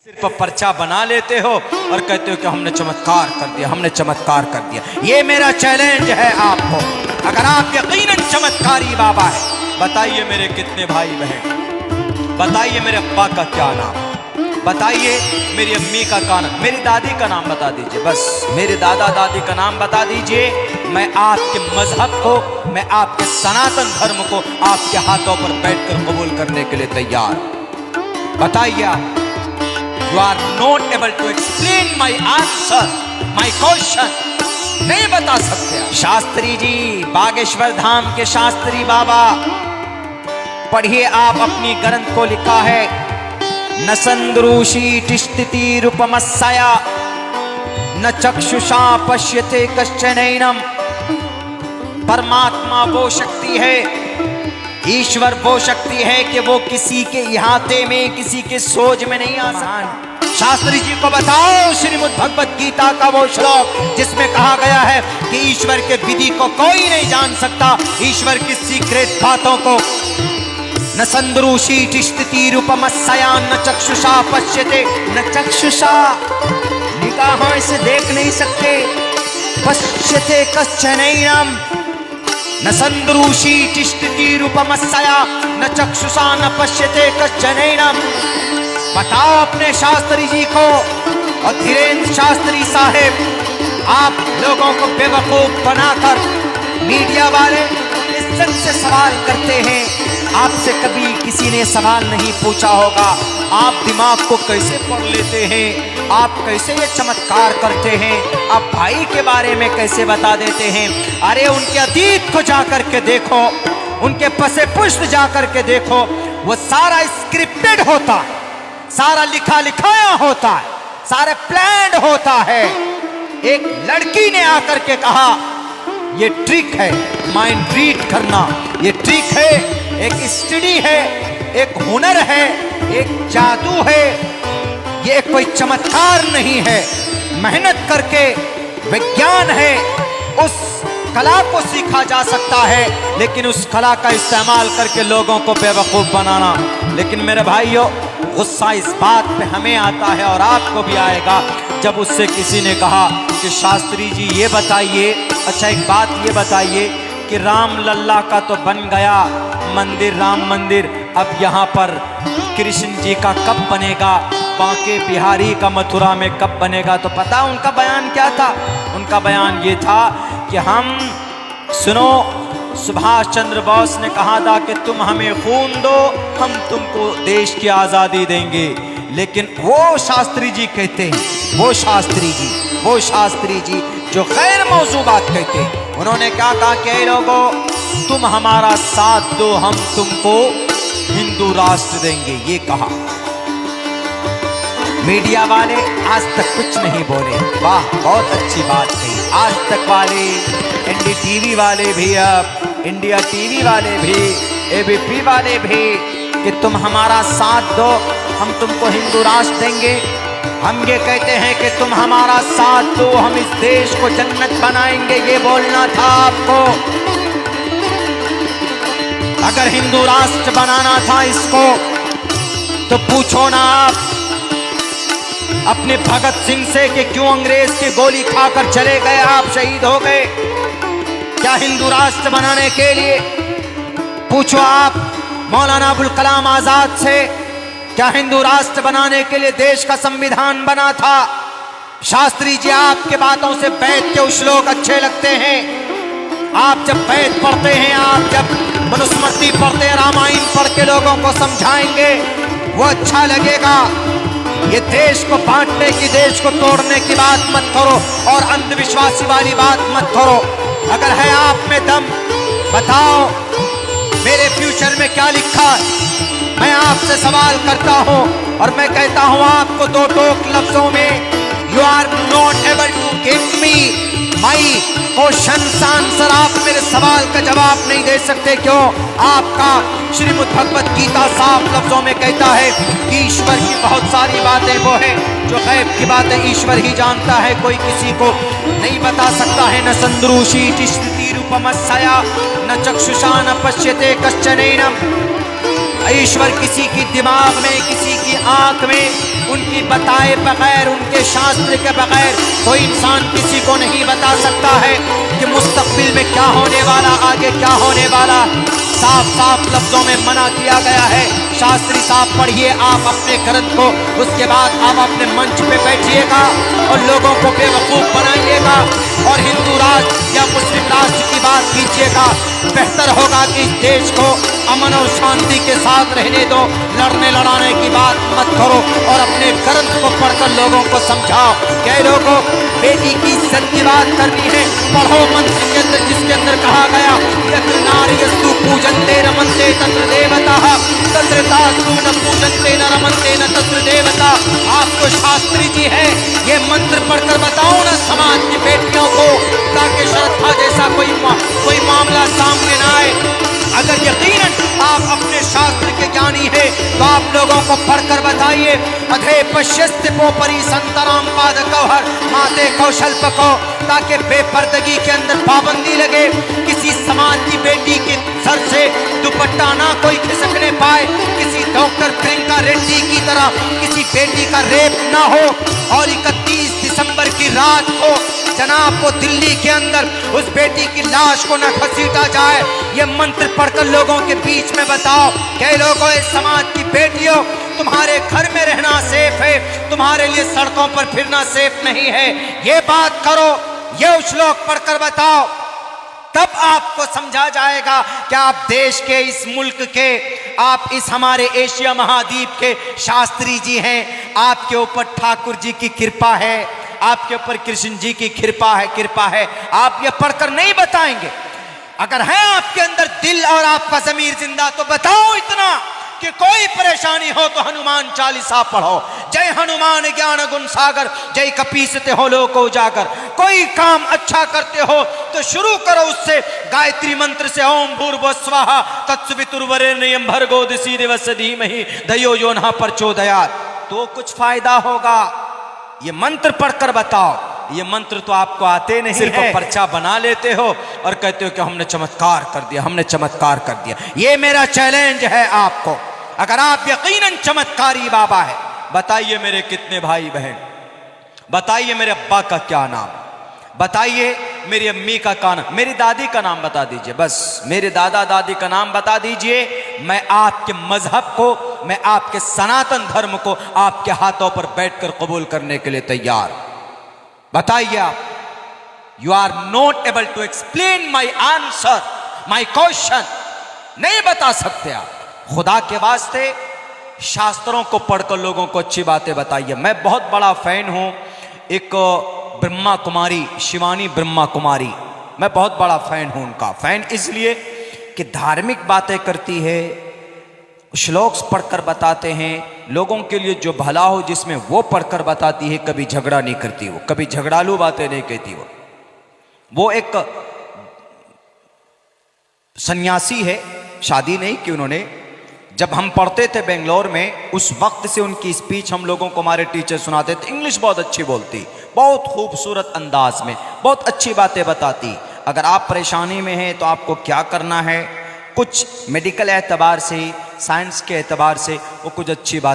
सिर्फ पर्चा बना लेते हो और कहते हो कि हमने चमत्कार कर दिया, हमने चमत्कार कर दिया। ये मेरा चैलेंज है आपको। अगर आप यकीनन चमत्कारी बाबा है, बताइए मेरे कितने भाई बहन, बताइए मेरे अब्बा का क्या नाम, बताइए मेरी अम्मी का क्या नाम, मेरी दादी का नाम बता दीजिए, बस मेरे दादा दादी का नाम बता दीजिए। मैं आपके मजहब को, मैं आपके सनातन धर्म को आपके हाथों पर बैठकर कबूल करने के लिए तैयार। बताइए आप। You are not able to explain my answer, my question. नहीं बता सकते। शास्त्री जी, बागेश्वर धाम के शास्त्री बाबा, पढ़िए आप अपनी ग्रंथ को लिखा है, न संदरूषी तिष्ठति रूपमस्या न चक्षुषा पश्यते कश्चनैनम। परमात्मा वो शक्ति है, ईश्वर वो शक्ति है कि वो किसी के इहाते में, किसी के सोच में नहीं आ सकता। शास्त्री जी को बताओ श्रीमद् भगवत गीता का वो श्लोक जिसमें कहा गया है कि ईश्वर के विधि को कोई नहीं जान सकता, ईश्वर की सीक्रेट बातों को। न संदरूषी तिष्ठति रूपमस्या न चक्षुषा पश्यते, न चक्षुषा निगाहों से देख नहीं सकते, पश्यते कश्चनैनम, न संदरूषी तिष्ठति रूपमस्या न चक्षुषा न पश्यते कश्चनैनम। बताओ अपने शास्त्री जी को। और धीरेन्द्र शास्त्री साहेब, आप लोगों को बेवकूफ बनाकर मीडिया वाले इज्जत से सवाल करते हैं। आपसे कभी किसी ने सवाल नहीं पूछा होगा, आप दिमाग को कैसे पढ़ लेते हैं, आप कैसे ये चमत्कार करते हैं, आप भाई के बारे में कैसे बता देते हैं। अरे उनके अतीत को जाकर के देखो, उनके पसे पुष्ट जाकर के देखो, वो सारा स्क्रिप्टेड होता है, सारा लिखा लिखाया होता है, सारे प्लान होता है। एक लड़की ने आकर के कहा ये ट्रिक है, माइंड रीड करना, ये ट्रिक है, एक स्टडी है, एक हुनर है, एक जादू है, ये कोई चमत्कार नहीं है। मेहनत करके विज्ञान है, उस कला को सीखा जा सकता है, लेकिन उस कला का इस्तेमाल करके लोगों को बेवकूफ बनाना। लेकिन मेरे भाइयों, गुस्सा इस बात पे हमें आता है और आपको भी आएगा जब उससे किसी ने कहा कि शास्त्री जी ये बताइए, अच्छा एक बात ये बताइए कि राम लल्ला का तो बन गया मंदिर, राम मंदिर, अब यहाँ पर कृष्ण जी का कब बनेगा, बांके बिहारी का मथुरा में कब बनेगा। तो पता उनका बयान क्या था? उनका बयान ये था कि हम, सुनो, सुभाष चंद्र बोस ने कहा था कि तुम हमें खून दो, हम तुमको देश की आज़ादी देंगे। लेकिन वो शास्त्री जी कहते हैं, वो शास्त्री जी जो गैर मौजू बात कहते हैं, उन्होंने क्या कहा कि लोगों तुम हमारा साथ दो, हम तुमको हिंदू राष्ट्र देंगे, ये कहा। मीडिया वाले आज तक कुछ नहीं बोले। वाह, बहुत अच्छी बात कही। आज तक वाले, एनडीटीवी वाले भी, अब इंडिया टीवी वाले भी, एबीपी वाले भी, कि तुम हमारा साथ दो, हम तुमको हिंदू राष्ट्र देंगे। हम ये कहते हैं कि तुम हमारा साथ दो, हम इस देश को जन्नत बनाएंगे, ये बोलना था आपको। अगर हिंदू राष्ट्र बनाना था इसको, तो पूछो ना आप अपने भगत सिंह से कि क्यों अंग्रेज की गोली खाकर चले गए, आप शहीद हो गए क्या हिंदू राष्ट्र बनाने के लिए? पूछो आप मौलाना अबुल कलाम आजाद से, क्या हिंदू राष्ट्र बनाने के लिए देश का संविधान बना था? शास्त्री जी, आपके बातों से वेद के श्लोक अच्छे लगते हैं, आप जब वेद पढ़ते हैं, आप जब मनुस्मृति पढ़ते हैं, रामायण पढ़ के लोगों को समझाएंगे, वो अच्छा लगेगा। ये देश को बांटने की, देश को तोड़ने की बात मत करो और अंधविश्वासी वाली बात मत करो। अगर है आप में दम, बताओ मेरे फ्यूचर में क्या लिखा है। मैं आपसे सवाल करता हूं और मैं कहता हूं आपको दो टोक लफ्जों में, you are not able to give me my question answer. आप मेरे सवाल का जवाब नहीं दे सकते। क्यों? आपका श्रीमद् भगवत गीता साफ लफ्जों में कहता है कि ईश्वर की बहुत सारी बातें वो है जो गैब की बातें ईश्वर ही जानता है, कोई किसी को नहीं बता सकता है। न संदरूषी तिष्ठति रूपमस्या न चक्षुषा न पश्यते कश्चनैनम। ईश्वर किसी की दिमाग में, किसी की आंख में, उनकी बताए बगैर, उनके शास्त्र के बगैर कोई इंसान किसी को नहीं बता सकता है कि मुस्तकबिल में क्या होने वाला, आगे क्या होने वाला। साफ साफ लफ्जों में मना किया गया है। शास्त्री साहब पढ़िए आप अपने ग्रंथ को, उसके बाद आप अपने मंच पे बैठिएगा और लोगों को बेवकूफ बनाइएगा और हिंदू राष्ट्र या मुस्लिम राष्ट्र की बात कीजिएगा। बेहतर होगा कि इस देश को अमन और शांति के साथ रहने दो, लड़ने लड़ाने की बात मत करो और अपने ग्रंथ को पढ़कर लोगों को समझाओ। कई लोगों बेटी की इज्जत की बात करनी है, पढ़ो मंत्र के अंदर जिसके अंदर कहा गया यत्र नार्यस्तु पूजन्ते रमन्ते तत्र देवता तत्र तास्तु न पूजन्ते न रमन्ते न तत्र देवता। आपको शास्त्री जी है ये मंत्र पढ़कर बताओ ना समाज की बेटियों को, ताकि श्रद्धा जैसा कोई मामला सामने ना आए। अगर यकीनन आप अपने शास्त्र के ज्ञानी हैं तो आप लोगों को पढ़कर बताइए। अधे पश्यस्ते पोपरी संतराम पाद कौहर माते कौशल्पको, ताकि बेपर्दगी के अंदर पाबंदी लगे, किसी समाज की बेटी के सर से दुपट्टा ना कोई खिसकने पाए, किसी डॉक्टर प्रियंका रेड्डी की तरह किसी बेटी का रेप ना हो और 31 दिसंबर की रात को जनाब को दिल्ली के अंदर उस बेटी की लाश को न घसीटा जाए। ये मंत्र पढ़कर लोगों के बीच में बताओ। कई लोगों इस समाज की बेटियों, तुम्हारे घर में रहना सेफ है, तुम्हारे लिए सड़कों पर फिरना सेफ नहीं है, ये बात करो, ये श्लोक पढ़कर बताओ। तब आपको समझा जाएगा कि आप देश के, इस मुल्क के, आप इस हमारे एशिया महाद्वीप के शास्त्री जी हैं। आपके ऊपर ठाकुर जी की कृपा है, आपके ऊपर कृष्ण जी की कृपा है। आप ये पढ़कर नहीं बताएंगे। अगर है आपके अंदर दिल और आपका ज़मीर जिंदा तो बताओ इतना कि कोई परेशानी हो तो हनुमान चालीसा पढ़ो। जय हनुमान ज्ञान गुण सागर, जय कपीसते हो लोको उजागर। कोई काम अच्छा करते हो तो शुरू करो उससे गायत्री मंत्र से, ओम भूर्भुवः स्वः तत्सवितुर्वरेण्यं भर्गो दिवस्य धीमहि धियो यो नः प्रचोदयात्, तो कुछ फायदा होगा। ये मंत्र पढ़कर बताओ। ये मंत्र तो आपको आते नहीं, सिर्फ पर्चा बना लेते हो और कहते हो कि हमने चमत्कार कर दिया, हमने चमत्कार कर दिया। ये मेरा चैलेंज है आपको। अगर आप यकीनन चमत्कारी बाबा है, बताइए मेरे कितने भाई बहन, बताइए मेरे अब्बा का क्या नाम, बताइए मेरी अम्मी का नाम, मेरी दादी का नाम बता दीजिए, बस मेरे दादा दादी का नाम बता दीजिए। मैं आपके मजहब को, मैं आपके सनातन धर्म को आपके हाथों पर बैठकर कबूल करने के लिए तैयार। बताइए आप। You are not able to explain my answer, my question, नहीं बता सकते आप। खुदा के वास्ते शास्त्रों को पढ़कर लोगों को अच्छी बातें बताइए। मैं बहुत बड़ा फैन हूं एक ब्रह्मा कुमारी, शिवानी ब्रह्मा कुमारी, मैं बहुत बड़ा फैन हूं उनका। फैन इसलिए कि धार्मिक बातें करती है, श्लोक्स पढ़कर बताते हैं, लोगों के लिए जो भला हो जिसमें वो पढ़कर बताती है। कभी झगड़ा नहीं करती वो, कभी झगड़ालू बातें नहीं कहती वो एक सन्यासी है, शादी नहीं की उन्होंने। जब हम पढ़ते थे बेंगलोर में, उस वक्त से उनकी स्पीच हम लोगों को हमारे टीचर सुनाते थे। इंग्लिश बहुत अच्छी बोलती, बहुत खूबसूरत अंदाज में बहुत अच्छी बातें बताती। अगर आप परेशानी में हैं तो आपको क्या करना है, कुछ मेडिकल एतबार से, साइंस के एतबार से वो कुछ अच्छी बात